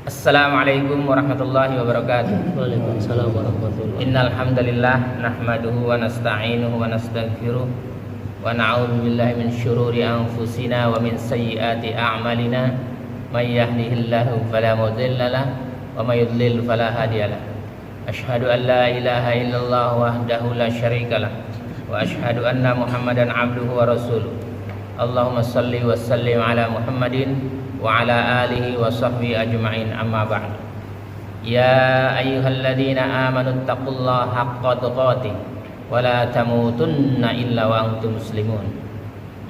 Assalamualaikum warahmatullahi wabarakatuh. Waalaikumsalam warahmatullahi. Innal hamdalillah nahmaduhu wa nasta'inuhu wa nastaghfiruh wa na'udzu billahi min syururi anfusina wa min sayyiati a'malina. May yahdihillahu fala mudilla lahu wa may yudlil fala hadiyalah. Asyhadu an la ilaha illallah wahdahu la syarikalah wa asyhadu anna Muhammadan abduhu wa rasuluh. Allahumma shalli wa sallim ala Muhammadin wa ala alihi wa sahbihi ajma'in, amma ba'd. Ya ayyuhalladzina amanu taqullaha haqqa tuqatih wa la tamutunna illa wa antum muslimun.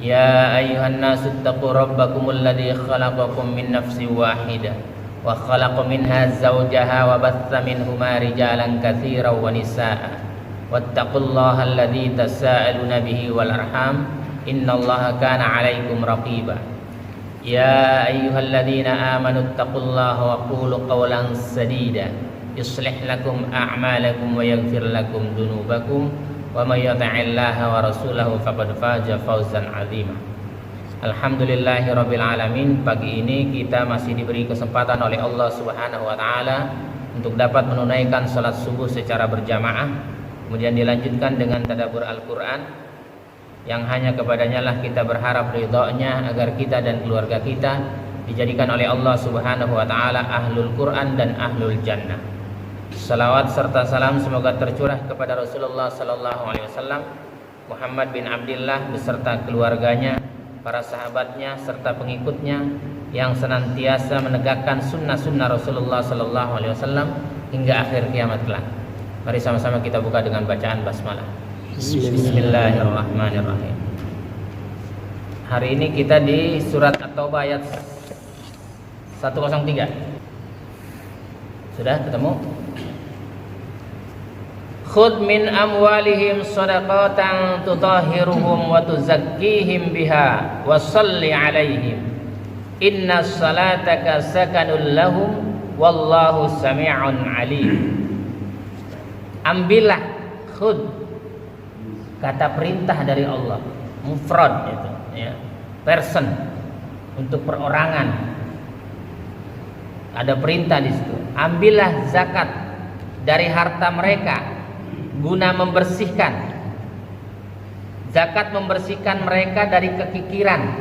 Ya ayyuhan nasu taqu rabbakumul ladzi khalaqakum min nafsin wahidah wa khalaqa minha zawjaha wa batha minhuma rijalan katsiran wa nisaa'a wattaqullaha alladzi tasaaluna bihi wal arham innallaha kana 'alaikum raqiba. Ya ayyuhalladzina amanu taqullaha wa qulu qawlan sadida yuslih lakum a'malakum wa yaghfir lakum dzunubakum wa may yuti'illaha wa rasulahu faqad faza fawzan 'azima. Alhamdulillahirabbil alamin. Pagi ini kita masih diberi kesempatan oleh Allah Subhanahu wa taala untuk dapat menunaikan salat subuh secara berjamaah, kemudian dilanjutkan dengan tadabbur Al-Qur'an yang hanya kepadanya lah kita berharap ridhonya agar kita dan keluarga kita dijadikan oleh Allah Subhanahu wa taala ahlul Quran dan ahlul jannah. Salawat serta salam semoga tercurah kepada Rasulullah sallallahu alaihi wasallam, Muhammad bin Abdullah beserta keluarganya, para sahabatnya serta pengikutnya yang senantiasa menegakkan sunnah-sunnah Rasulullah sallallahu alaihi wasallam hingga akhir kiamat kelak. Mari sama-sama kita buka dengan bacaan basmalah. Bismillahirrahmanirrahim. Hari ini kita di surat At-Taubah ayat 103. Sudah ketemu? Khudh min amwalihim shadaqatan tutahhiruhum wa tuzakkihim biha wa shalli 'alaihim inna salataka sakanul lahum wallahu sami'un 'alim. Ambillah, khudh, kata perintah dari Allah, mufrad itu ya, person, untuk perorangan. Ada perintah di situ. Ambillah zakat dari harta mereka guna membersihkan. Zakat membersihkan mereka dari kekikiran.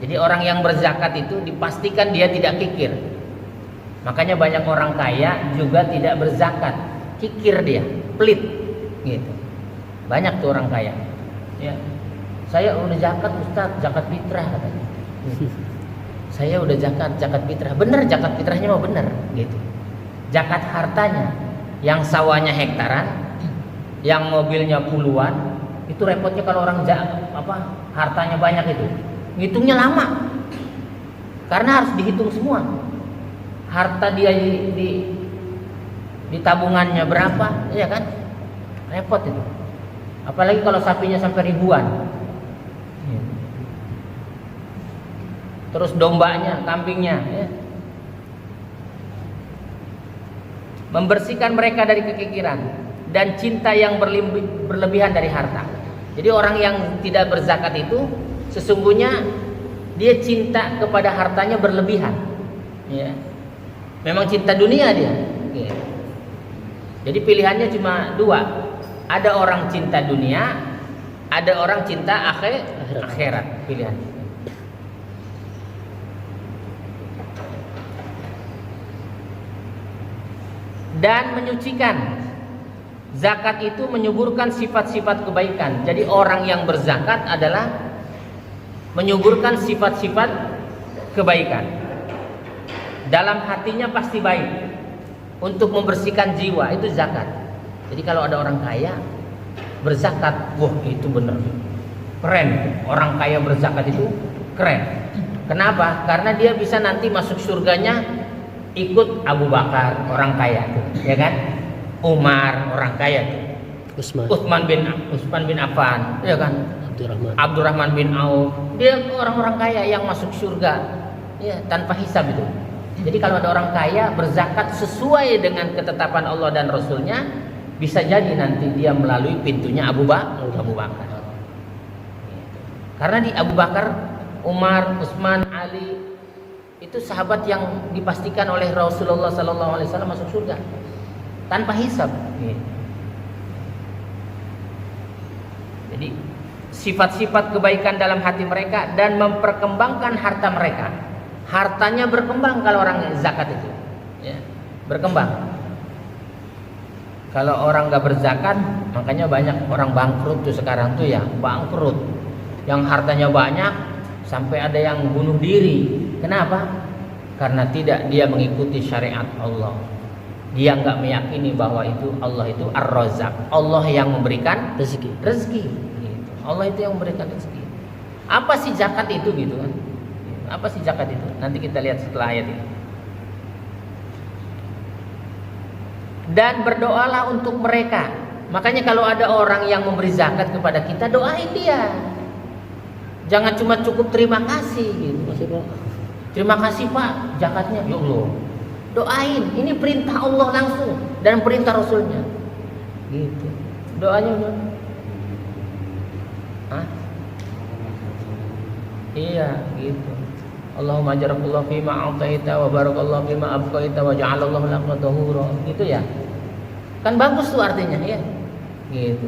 Jadi orang yang berzakat itu dipastikan dia tidak kikir. Makanya banyak orang kaya juga tidak berzakat, kikir dia, pelit gitu. Banyak tuh orang kaya ya. Saya udah zakat Ustaz, zakat fitrah katanya. Saya udah zakat fitrah. Bener, zakat fitrahnya mah bener gitu. Zakat hartanya, yang sawahnya hektaran, yang mobilnya puluhan, itu repotnya kalau orang hartanya banyak itu. Ngitungnya lama. Karena harus dihitung semua. Harta dia di tabungannya berapa, ya kan? Repot itu. Apalagi kalau sapinya sampai ribuan. Terus dombanya, kambingnya ya. Membersihkan mereka dari kekikiran dan cinta yang berlebihan dari harta. Jadi orang yang tidak berzakat itu sesungguhnya dia cinta kepada hartanya berlebihan ya. Memang cinta dunia dia ya. Jadi pilihannya cuma dua. Ada orang cinta dunia, ada orang cinta akhirat. Pilihan. Dan menyucikan. Zakat itu menyuburkan sifat-sifat kebaikan. Jadi orang yang berzakat adalah menyuburkan sifat-sifat kebaikan. Dalam hatinya pasti baik. Untuk membersihkan jiwa itu zakat. Jadi kalau ada orang kaya berzakat, wah itu bener, keren. Orang kaya berzakat itu keren. Kenapa? Karena dia bisa nanti masuk surganya ikut Abu Bakar, orang kaya tuh, ya kan? Umar, orang kaya tuh. Utsman bin Affan, ya kan? Abdurrahman bin Auf. Dia orang-orang kaya yang masuk surga, ya, tanpa hisab itu. Jadi kalau ada orang kaya berzakat sesuai dengan ketetapan Allah dan Rasulnya, bisa jadi nanti dia melalui pintunya Abu Bakar. Karena di Abu Bakar, Umar, Utsman, Ali Itu sahabat yang dipastikan oleh Rasulullah SAW masuk surga tanpa hisab. Jadi sifat-sifat kebaikan dalam hati mereka dan memperkembangkan harta mereka. Hartanya berkembang kalau orang zakat itu, ya, berkembang. Kalau orang nggak berzakat, makanya banyak orang bangkrut tuh sekarang tuh ya, bangkrut. Yang hartanya banyak sampai ada yang bunuh diri. Kenapa? Karena tidak dia mengikuti syariat Allah. Dia nggak meyakini bahwa itu Allah itu Ar-Razzaq, Allah yang memberikan rezeki. Gitu. Allah itu yang memberikan rezeki. Apa sih zakat itu gitu kan? Apa sih zakat itu? Nanti kita lihat setelah ayat ini. Dan berdoalah untuk mereka. Makanya kalau ada orang yang memberi zakat kepada kita, doain dia. Jangan cuma cukup terima kasih gitu. Terima kasih Pak, zakatnya. Ya Allah. Doain, ini perintah Allah langsung dan perintah Rasulnya. Gitu. Doanya udah. Hah? Iya, gitu. Allahumma jarakallahu fima a'taita wa barakallahu fima abqaita wa ja'alallahu laka tahura. Gitu ya. Kan bagus tuh artinya ya. Gitu.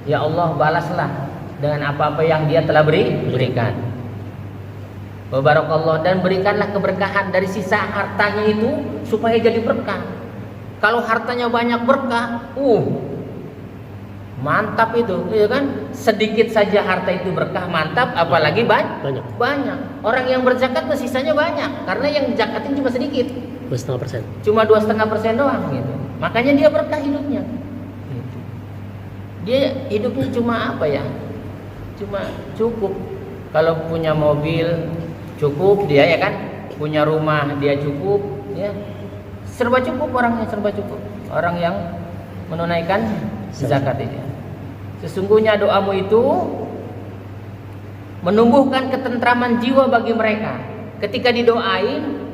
Ya Allah, balaslah dengan apa-apa yang Dia telah berikan. Wa barakallahu, dan berikanlah keberkahan dari sisa hartanya itu supaya jadi berkah. Kalau hartanya banyak berkah, mantap itu, ya kan? Sedikit saja harta itu berkah, mantap, apalagi banyak. Orang yang berzakat sisanya banyak, karena yang zakatin cuma sedikit, 2,5%. cuma 2,5% doang, gitu. Makanya dia berkah hidupnya. Gitu. Dia hidupnya cuma apa ya? Cuma cukup. Kalau punya mobil cukup dia, ya kan? Punya rumah dia cukup, ya. Serba cukup orangnya, serba cukup. Orang yang menunaikan zakat ini. Sesungguhnya doamu itu menumbuhkan ketentraman jiwa bagi mereka. Ketika didoain,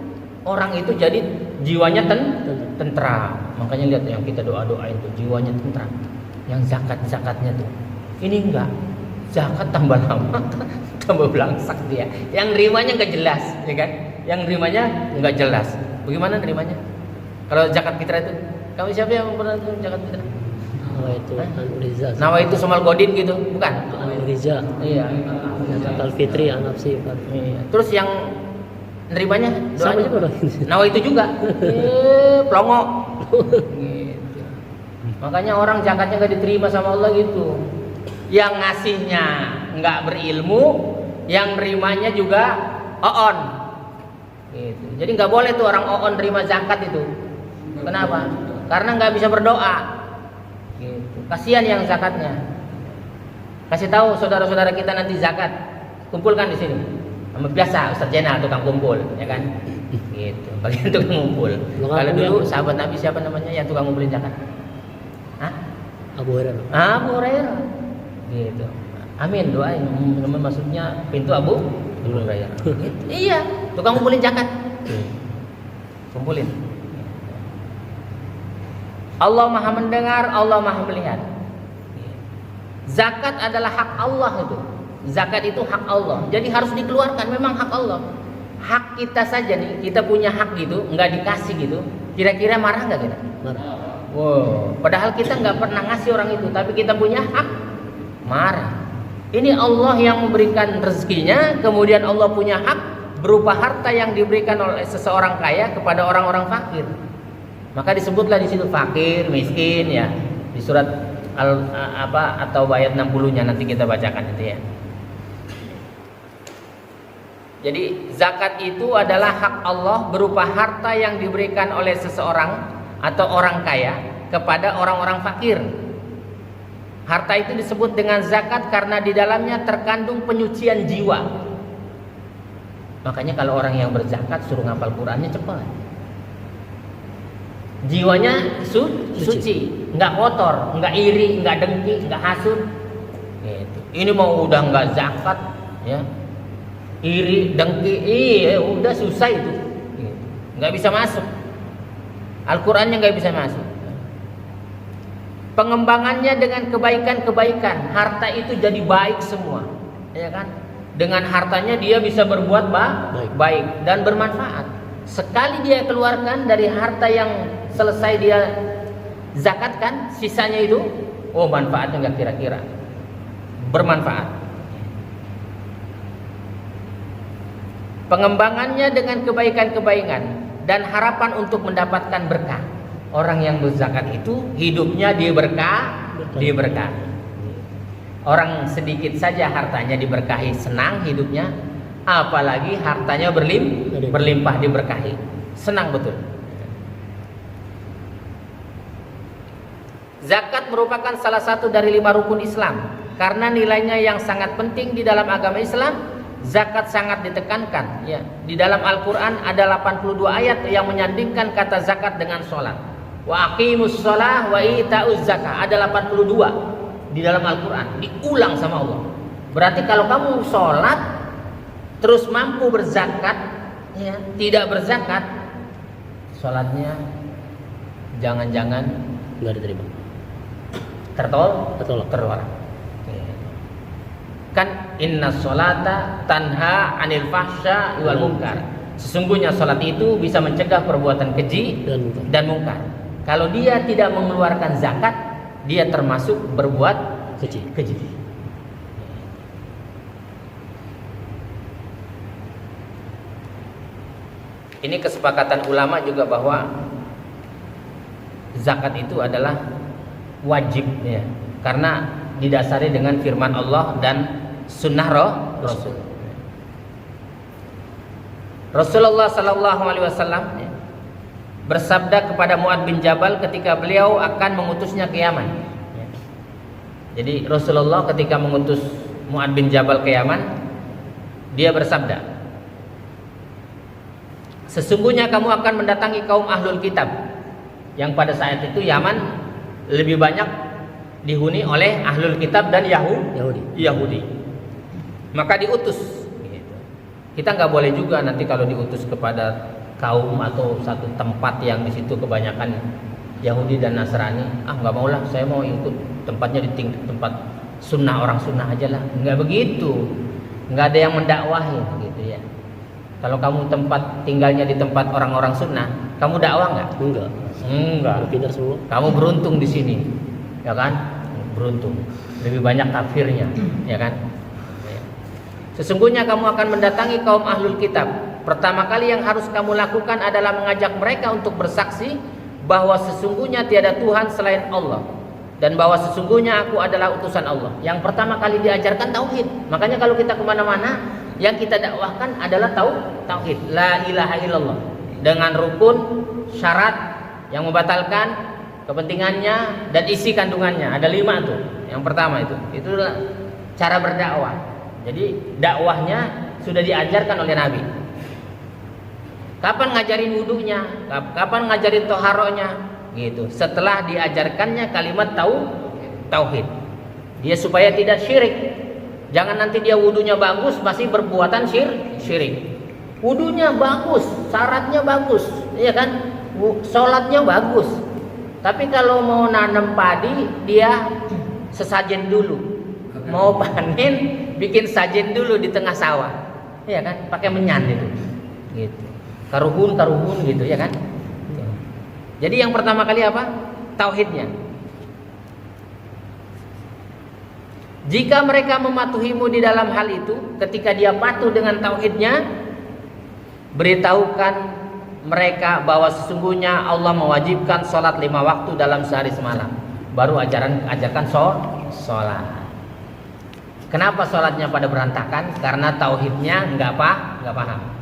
orang itu jadi jiwanya tentram. Makanya lihat yang kita doain tuh jiwanya tentram. Yang zakatnya tuh. Ini enggak. Zakat tambah lama, tambah belangsak dia. Yang nerimanya enggak jelas, ya kan? Yang nerimanya enggak jelas. Bagaimana nerimanya? Kalau zakat fitrah itu, kamu siapa yang pernah zakat fitrah? Nawa itu Somal Godin gitu, bukan? Riza. Iya. Zakat fitri anak sifat. Iya. Terus yang nerimanya Sama juga dong. Nawa itu juga. Pelongo. Gitu. Makanya orang zakatnya nggak diterima sama Allah gitu. Yang ngasihnya nggak berilmu, yang nerimanya juga oon. Gitu. Jadi nggak boleh tuh orang oon terima zakat itu. Kenapa? Karena nggak bisa berdoa. Gitu. Kasihan yang zakatnya. Kasih tahu saudara-saudara kita nanti zakat, kumpulkan di sini. Sama biasa Ustaz Jenal tukang kumpul, ya kan? Gitu. Bagian tukang kumpul. Kalau dulu sahabat Nabi siapa namanya yang tukang ngumpulin zakat? Hah? Abu Hurairah. Abu Hurairah. Gitu. Amin, doain. Maksudnya pintu Abu Hurairah. Gitu. Iya, tukang ngumpulin zakat. Kumpulin. Allah Maha mendengar, Allah Maha melihat. Zakat adalah hak Allah itu. Zakat itu hak Allah. Jadi harus dikeluarkan, memang hak Allah. Hak kita saja nih, kita punya hak gitu, nggak dikasih gitu. Kira-kira marah nggak kita? Marah. Wow. Padahal kita nggak pernah ngasih orang itu, tapi kita punya hak, marah. Ini Allah yang memberikan rezekinya, kemudian Allah punya hak berupa harta yang diberikan oleh seseorang kaya kepada orang-orang fakir. Maka disebutlah di situ fakir, miskin ya. Di surat atau ayat 60-nya nanti kita bacakan itu ya. Jadi zakat itu adalah hak Allah berupa harta yang diberikan oleh seseorang atau orang kaya kepada orang-orang fakir. Harta itu disebut dengan zakat karena di dalamnya terkandung penyucian jiwa. Makanya kalau orang yang berzakat suruh ngapal Qur'annya cepat. Jiwanya suci, nggak kotor, nggak iri, nggak dengki, nggak hasut. Gitu. Ini mau udah nggak zakat, ya, iri, dengki, udah susah itu, gitu. Nggak bisa masuk. Al-Qur'annya nggak bisa masuk. Pengembangannya dengan kebaikan-kebaikan, harta itu jadi baik semua, ya kan? Dengan hartanya dia bisa berbuat baik dan bermanfaat. Sekali dia keluarkan dari harta yang selesai dia zakatkan, sisanya itu, oh manfaatnya nggak kira-kira, bermanfaat. Pengembangannya dengan kebaikan-kebaikan dan harapan untuk mendapatkan berkah. Orang yang berzakat itu hidupnya diberkahi. Orang sedikit saja hartanya diberkahi, senang hidupnya, apalagi hartanya berlimpah diberkahi, senang betul. Zakat merupakan salah satu dari 5 rukun Islam. Karena nilainya yang sangat penting di dalam agama Islam, zakat sangat ditekankan. Ya, di dalam Al-Quran ada 82 ayat yang menyandingkan kata zakat dengan sholat. Wa aqimus sholah wa ita'uz zakah. Ada 82 di dalam Al-Quran, diulang sama Allah. Berarti kalau kamu sholat terus mampu berzakat, ya, tidak berzakat, sholatnya jangan-jangan nggak diterima, tertolak. Kan inna sholata tanha anil fahsya wal munkar. Sesungguhnya sholat itu bisa mencegah perbuatan keji dan munkar. Kalau dia tidak mengeluarkan zakat, dia termasuk berbuat keji. Ini kesepakatan ulama juga bahwa zakat itu adalah wajib, ya, karena didasari dengan firman Allah dan sunnah Rasul. Rasulullah Sallallahu Alaihi Wasallam bersabda kepada Mu'adz bin Jabal ketika beliau akan mengutusnya ke Yaman. Jadi Rasulullah ketika mengutus Mu'adz bin Jabal ke Yaman, dia bersabda, sesungguhnya kamu akan mendatangi kaum ahlul kitab, yang pada saat itu Yaman lebih banyak dihuni oleh ahlul kitab dan Yahudi. Maka diutus. Kita nggak boleh juga nanti kalau diutus kepada kaum atau satu tempat yang di situ kebanyakan Yahudi dan Nasrani, nggak maulah, saya mau ikut tempatnya di tempat sunnah, orang sunnah aja lah. Nggak begitu, nggak ada yang mendakwahi gitu ya. Kalau kamu tinggalnya di tempat orang-orang sunnah, kamu dakwah nggak? Enggak. Pintar semua. Kamu beruntung di sini, ya kan? Beruntung. Lebih banyak kafirnya, ya kan? Sesungguhnya kamu akan mendatangi kaum ahlul kitab. Pertama kali yang harus kamu lakukan adalah mengajak mereka untuk bersaksi bahwa sesungguhnya tiada Tuhan selain Allah dan bahwa sesungguhnya aku adalah utusan Allah. Yang pertama kali diajarkan tauhid. Makanya kalau kita kemana-mana, yang kita dakwahkan adalah tauhid, la ilaha illallah, dengan rukun syarat yang membatalkan kepentingannya dan isi kandungannya. Ada 5 tuh. Yang pertama itulah cara berdakwah. Jadi dakwahnya sudah diajarkan oleh Nabi. Kapan ngajarin wudunya, kapan ngajarin toharonya, gitu. Setelah diajarkannya kalimat tauhid, dia supaya tidak syirik. Jangan nanti dia wudunya bagus masih berbuatan syirik. Wudunya bagus, syaratnya bagus, iya kan? Sholatnya bagus. Tapi kalau mau nanam padi, dia sesajen dulu. Mau panen, bikin sajen dulu di tengah sawah, iya kan? Pakai menyan itu, gitu. Karuhun gitu, ya kan? Jadi yang pertama kali apa? Tauhidnya. Jika mereka mematuhimu di dalam hal itu, ketika dia patuh dengan tauhidnya, beritahukan mereka bahwa sesungguhnya Allah mewajibkan sholat 5 waktu dalam sehari semalam. Baru ajarkan sholat. Kenapa sholatnya pada berantakan? Karena tauhidnya nggak paham.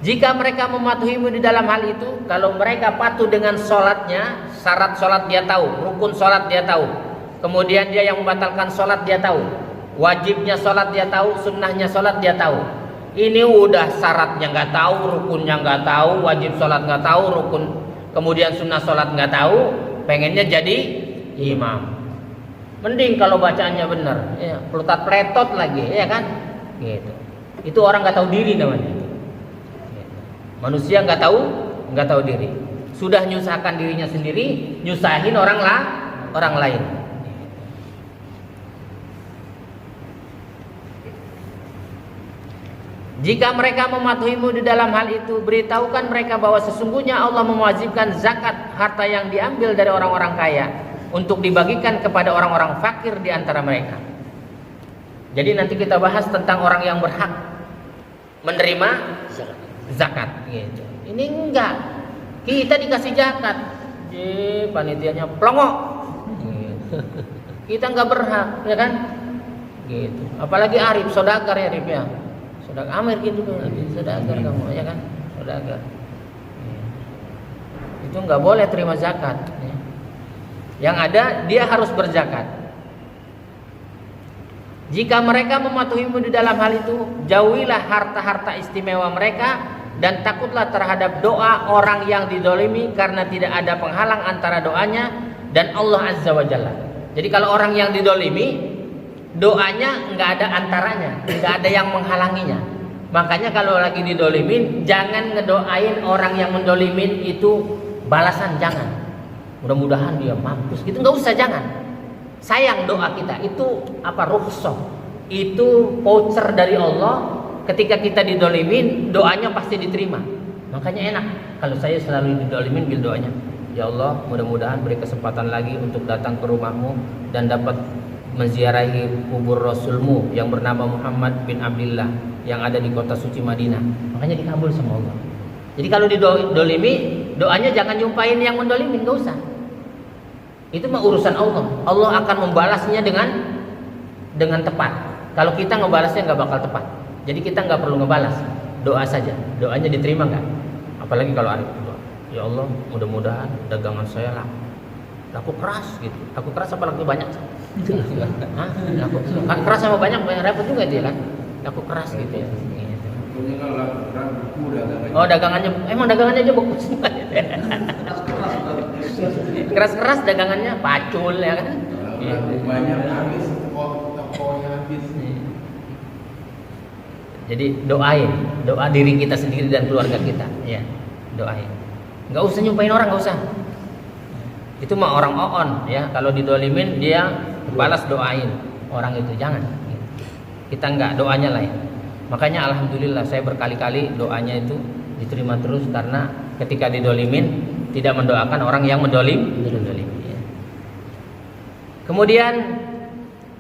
Jika mereka mematuhimu di dalam hal itu, kalau mereka patuh dengan sholatnya, syarat sholat dia tahu, rukun sholat dia tahu, kemudian dia yang membatalkan sholat dia tahu, wajibnya sholat dia tahu, sunnahnya sholat dia tahu. Ini udah syaratnya nggak tahu, rukunnya nggak tahu, wajib sholat nggak tahu, rukun kemudian sunnah sholat nggak tahu, pengennya jadi imam. Mending kalau bacaannya benar, ya, pletot lagi, ya kan? Gitu. Itu orang nggak tahu diri namanya. Manusia nggak tahu diri. Sudah nyusahkan dirinya sendiri, nyusahin orang lain. Jika mereka mematuhimu di dalam hal itu, beritahukan mereka bahwa sesungguhnya Allah mewajibkan zakat harta yang diambil dari orang-orang kaya untuk dibagikan kepada orang-orang fakir di antara mereka. Jadi nanti kita bahas tentang orang yang berhak menerima zakat gitu. Ini enggak. Kita dikasih zakat. Panitianya plongok. Gitu. Kita enggak berhak, ya kan? Gitu. Apalagi Arif, saudagar ya Arif ya. Saudagar Amir gitu kan, saudagar kamu ya kan? Saudagar. Itu enggak boleh terima zakat ya. Yang ada dia harus berzakat. Jika mereka mematuhimu di dalam hal itu, jauhilah harta-harta istimewa mereka dan takutlah terhadap doa orang yang didolimi karena tidak ada penghalang antara doanya dan Allah Azza wa Jalla. Jadi kalau orang yang didolimi, doanya nggak ada antaranya, nggak ada yang menghalanginya. Makanya kalau lagi didolimin, jangan ngedoain orang yang mendolimin itu balasan, jangan. Mudah-mudahan dia mampus, gitu nggak usah, jangan. Sayang doa kita itu rukhsah, itu voucher dari Allah. Ketika kita didolimin, doanya pasti diterima. Makanya enak kalau saya selalu didolimin bil doanya, ya Allah mudah-mudahan beri kesempatan lagi untuk datang ke rumahmu dan dapat menziarahi kubur Rasulmu yang bernama Muhammad bin Abdullah yang ada di kota suci Madinah. Makanya dikabul sama Allah. Jadi kalau didolimi, doanya jangan nyumpahin yang mendolimin, nggak usah. Itu mah urusan Allah. Allah akan membalasnya dengan tepat. Kalau kita ngebalasnya nggak bakal tepat. Jadi kita nggak perlu ngebalas, doa saja. Doanya diterima nggak? Apalagi kalau Arif doa, ya Allah mudah-mudahan dagangan saya laku keras gitu. Laku keras apa laku banyak? Laku keras sama banyak repot juga dia kan. Laku keras gitu ya. Oh dagangannya, emang dagangannya aja bagus. Keras-keras dagangannya, pacul ya kan. Banyak habis, tokonya habis. Jadi doa diri kita sendiri dan keluarga kita, ya doain. Nggak usah nyumpain orang, nggak usah. Itu mah orang oon ya. Kalau didolimin dia balas, doain orang itu, jangan. Kita nggak, doanya lain. Makanya alhamdulillah saya berkali-kali doanya itu diterima terus karena ketika didolimin tidak mendoakan orang yang mendolim. Ya. Kemudian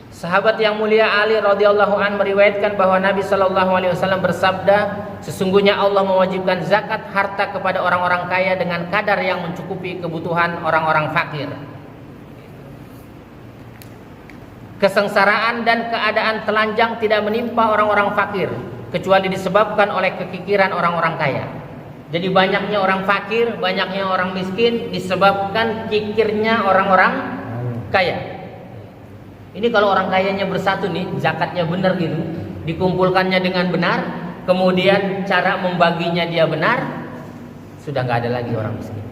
sahabat yang mulia Ali radhiyallahu an meriwayatkan bahwa Nabi sallallahu alaihi wasallam bersabda, sesungguhnya Allah mewajibkan zakat harta kepada orang-orang kaya dengan kadar yang mencukupi kebutuhan orang-orang fakir. Kesengsaraan dan keadaan telanjang tidak menimpa orang-orang fakir kecuali disebabkan oleh kekikiran orang-orang kaya. Jadi banyaknya orang fakir, banyaknya orang miskin disebabkan kikirnya orang-orang kaya. Ini kalau orang kayanya bersatu nih, zakatnya benar gitu, dikumpulkannya dengan benar, kemudian cara membaginya dia benar, sudah nggak ada lagi orang miskin.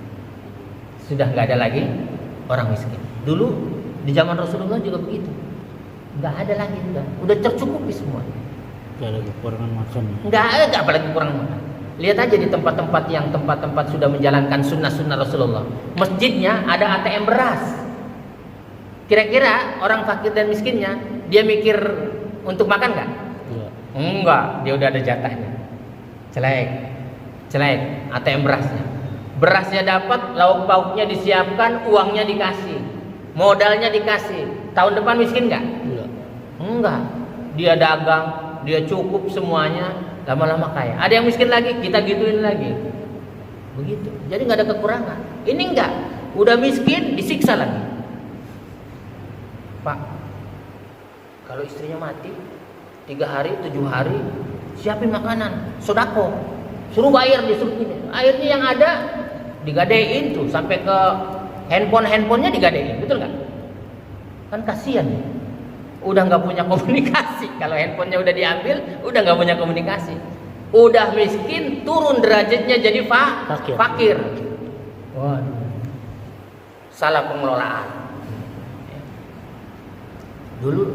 Sudah nggak ada lagi orang miskin. Dulu di zaman Rasulullah juga begitu. Nggak ada lagi, udah tercukupi semua. Nggak ada kekurangan makan. Nggak ada, apalagi kurang makan. Lihat aja di tempat-tempat yang tempat-tempat sudah menjalankan sunnah-sunnah Rasulullah. Masjidnya ada ATM beras. Kira-kira orang fakir dan miskinnya dia mikir untuk makan nggak? Iya. Enggak, dia udah ada jatahnya. Celek, ATM berasnya. Berasnya dapat, lauk pauknya disiapkan, uangnya dikasih, modalnya dikasih. Tahun depan miskin nggak? Enggak. Dia dagang, dia cukup semuanya, lama-lama kaya. Ada yang miskin lagi, kita gituin lagi. Begitu. Jadi nggak ada kekurangan. Ini enggak. Udah miskin disiksa lagi. Pak, kalau istrinya mati 3 hari, 7 hari, siapin makanan, sodako, suruh bayar, disuruh ini. Akhirnya yang ada digadein tuh sampai ke handphonenya digadein, betul nggak? Kan kasihan ya. Udah nggak punya komunikasi. Kalau handphonenya udah diambil, udah nggak punya komunikasi. Udah miskin, turun derajatnya jadi fakir. Waduh, salah pengelolaan. Dulu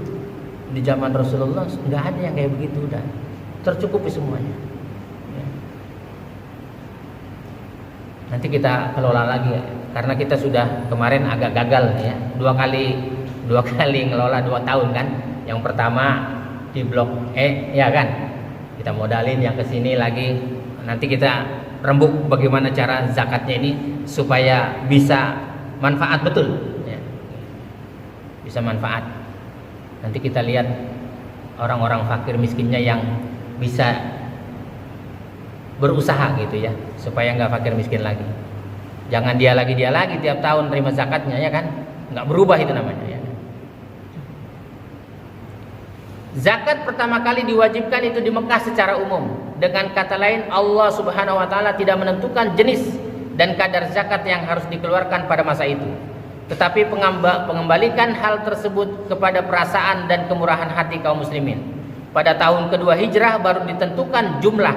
di zaman Rasulullah nggak ada yang kayak begitu, udah tercukupi semuanya. Ya. Nanti kita kelola lagi ya, karena kita sudah kemarin agak gagal ya, dua kali ngelola 2 tahun kan. Yang pertama di blok E ya kan, Kita modalin yang ke sini lagi. Nanti kita rembuk bagaimana cara zakatnya ini supaya bisa manfaat betul ya. Bisa manfaat. Nanti kita lihat orang-orang fakir miskinnya yang bisa berusaha gitu ya, supaya nggak fakir miskin lagi. Jangan dia lagi tiap tahun terima zakatnya ya kan, nggak berubah itu namanya ya. Zakat pertama kali diwajibkan itu di Mekah secara umum. Dengan kata lain, Allah Subhanahu wa taala tidak menentukan jenis dan kadar zakat yang harus dikeluarkan pada masa itu. Tetapi pengembalikan hal tersebut kepada perasaan dan kemurahan hati kaum muslimin. Pada tahun kedua hijrah baru ditentukan jumlah,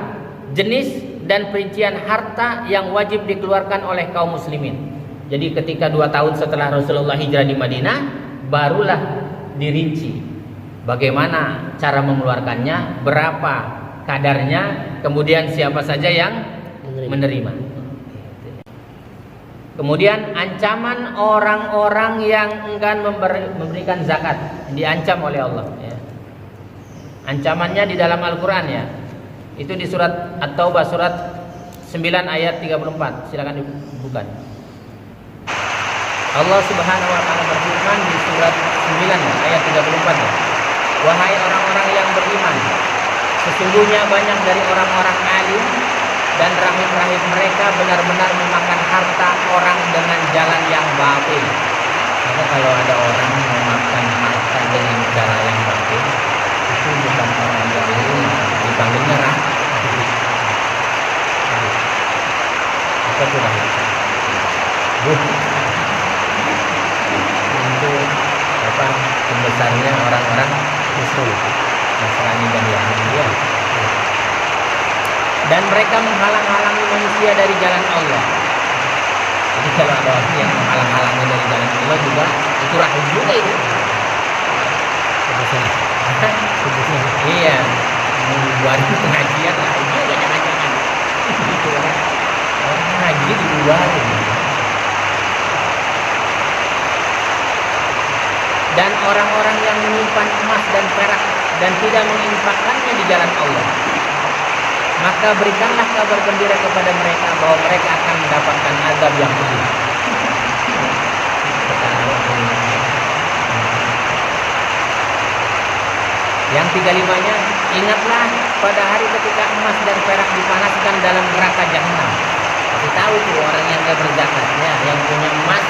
jenis dan perincian harta yang wajib dikeluarkan oleh kaum muslimin. Jadi ketika 2 tahun setelah Rasulullah hijrah di Madinah, barulah dirinci bagaimana cara mengeluarkannya, berapa kadarnya, kemudian siapa saja yang menerima. Kemudian ancaman orang-orang yang enggan memberikan zakat, diancam oleh Allah ya. Ancamannya di dalam Al-Quran ya. Itu di surat At-Taubah surat 9 ayat 34. Silakan dibuka. Allah Subhanahu wa taala berfirman di surat 9 ayat 34 ya. Wahai orang-orang yang beriman, sesungguhnya banyak dari orang-orang alim dan rahim-rahim mereka benar-benar memakan harta orang dengan jalan yang batil. Maka kalau ada orang memakan harta dengan cara yang batil, itu bukan orang alim, dipanggilnya rahim. Apa itu rahim? Itu apa pembesarnya orang-orang Nasrani dan Yahudi. Dan mereka menghalang-halangi manusia dari jalan Allah. Jadi kalau ada orang yang menghalang-halangi dari jalan Allah juga itu rahim juga itu. Iya, membuat pengajian rahim juga jangan-jangan. Gitu kan? Orang ngaji dibuarin. Dan orang-orang yang menyimpan emas dan perak dan tidak menginfakkannya di jalan Allah, maka berikanlah kabar gembira kepada mereka bahwa mereka akan mendapatkan azab yang pedih. Yang 35-nya, ingatlah pada hari ketika emas dan perak dipanaskan dalam neraka jahanam. Tapi tahu tuh orang yang gak berzakatnya, yang punya emas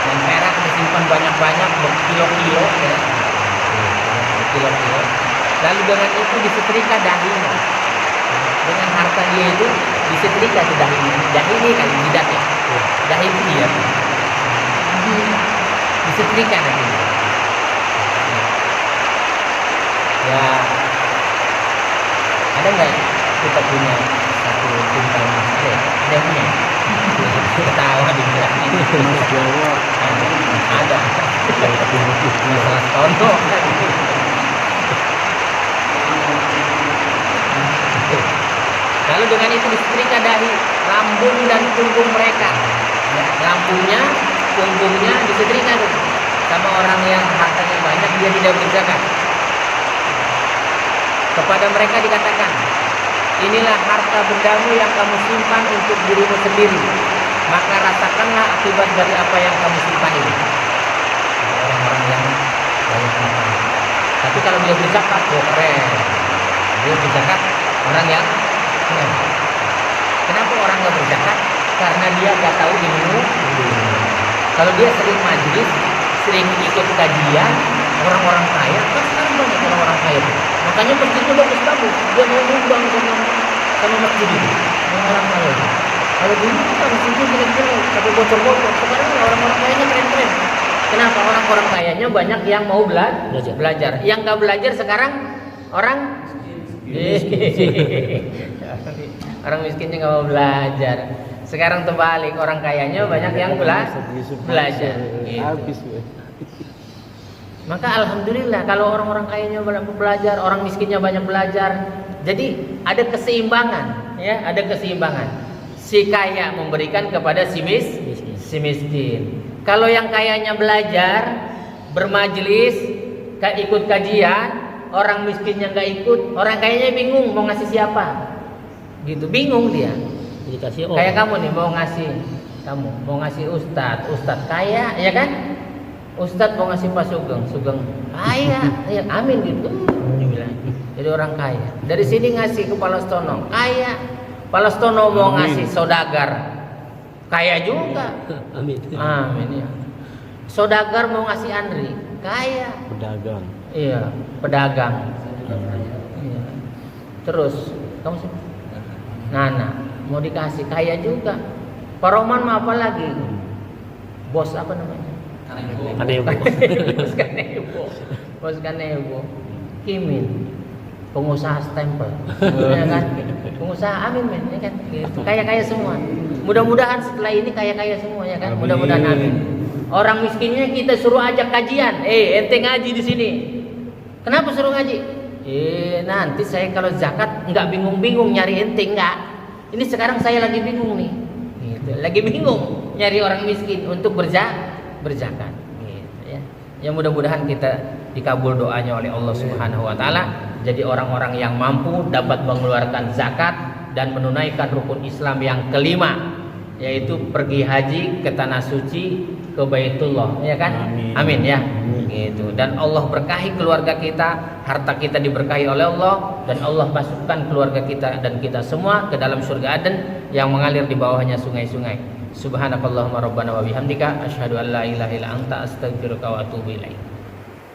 dan perak disimpan banyak-banyak berkilo-kilo ya. Berkilo-kilo. Lalu dengan itu disetrika dahinya. Dengan harta dia itu disetrika ke dahinya. Dahi ini kan jidatnya. Dahi itu dia. Disetrika nanti. Ya, ada nggak kita punya satu kuntal emas? Ada punya? Ketawa dibilangin. Ada. Masalah tono. Lalu dengan itu disetrika dahi, lambung dan punggung mereka. Lampunya, punggungnya disetrika tuh. Sama orang yang hartanya banyak dia tidak berzakat. Kepada mereka dikatakan, inilah harta bendamu yang kamu simpan untuk dirimu sendiri, maka rasakanlah akibat dari apa yang kamu simpan ini. Orang-orang yang banyak harta. Tapi kalau dia berzakat, oh keren. Dia berzakat orang yang keren. Kenapa orang nggak berzakat? Karena dia nggak tahu ilmu. Kalau dia sering majelis, sering ikut kajian, orang-orang kaya, kan sekarang banyak orang-orang kaya. Makanya masjidnya bagus-bagus, dia mau nyumbang sama masjid itu, orang kaya. Kalau dulu kita masjidnya jelek-jelek, tapi bocor-bocor. Sekarang orang-orang kayanya keren-keren. Kenapa? Orang-orang kayanya banyak yang mau belajar. Yang nggak belajar sekarang orang orang miskinnya nggak mau belajar. Sekarang terbalik, orang kayanya banyak yang belajar. Gitu. Maka alhamdulillah kalau orang-orang kayanya banyak belajar, orang miskinnya banyak belajar. Jadi ada keseimbangan, ya, ada keseimbangan. Si kaya memberikan kepada si miskin. Kalau yang kayanya belajar, bermajelis, ikut kajian, orang miskinnya nggak ikut, orang kayanya bingung mau ngasih siapa, gitu, bingung dia. Dikasih Kayak kamu nih mau ngasih ustadz kaya, ya kan? Ustadz mau ngasih Pak Sugeng kaya, ya amin gitu. Dibilang. Jadi orang kaya. Dari sini ngasih ke Palastono kaya, Palastono mau ngasih saudagar kaya juga. Amin. Amin ya. Saudagar mau ngasih Andri kaya. Pedagang. Iya, pedagang. Iya. Terus kamu sih? Nana mau dikasih kaya juga. Pak Roman mah apa lagi? Bos apa namanya? Bos Kanebo. Kimin. Pengusaha stempel. Ya kan? Pengusaha amin men, ya kan? Gitu. Kaya-kaya semua. Mudah-mudahan setelah ini kaya-kaya semua ya kan? Mudah-mudahan amin. Orang miskinnya kita suruh ajak kajian. Ente ngaji di sini. Kenapa suruh ngaji? Nanti saya kalau zakat nggak bingung-bingung nyari ente nggak. Ini sekarang saya lagi bingung nih. Gitu. Lagi bingung nyari orang miskin untuk berzakat. Gitu ya. Ya mudah-mudahan kita dikabul doanya oleh Allah Subhanahu wa taala. Jadi orang-orang yang mampu dapat mengeluarkan zakat dan menunaikan rukun Islam yang kelima, yaitu pergi haji ke tanah suci, ke Baitullah, ya kan? Amin ya. Gitu. Dan Allah berkahi keluarga kita, harta kita diberkahi oleh Allah, dan Allah masukkan keluarga kita dan kita semua ke dalam surga Aden yang mengalir di bawahnya sungai-sungai. Subhanakallahumma rabbana wa bihamdika asyhadu an la ilaha illa anta astaghfiruka wa atubu ilaik.